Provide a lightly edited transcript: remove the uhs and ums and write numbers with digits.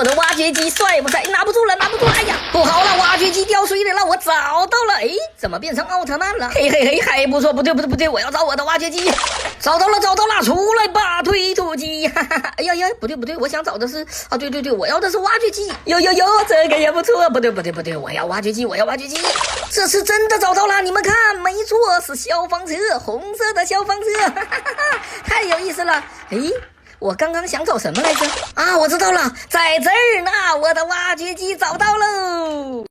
我的挖掘机帅不帅？拿不住了，拿不住了！哎呀，不好了，挖掘机掉水里了！我找到了，哎，怎么变成奥特曼了？嘿嘿嘿，还不错，不对，我要找我的挖掘机！找到了，出来吧，推土机！哈哈哈！哎呀，不对，我想找的是啊，对，我要的是挖掘机！有，这个也不错，不对，我要挖掘机！这是真的找到了，你们看，没错，是消防车，红色的消防车，哈哈，太有意思了！哎。我刚刚想找什么来着？啊，我知道了，在这儿呢，我的挖掘机找到喽！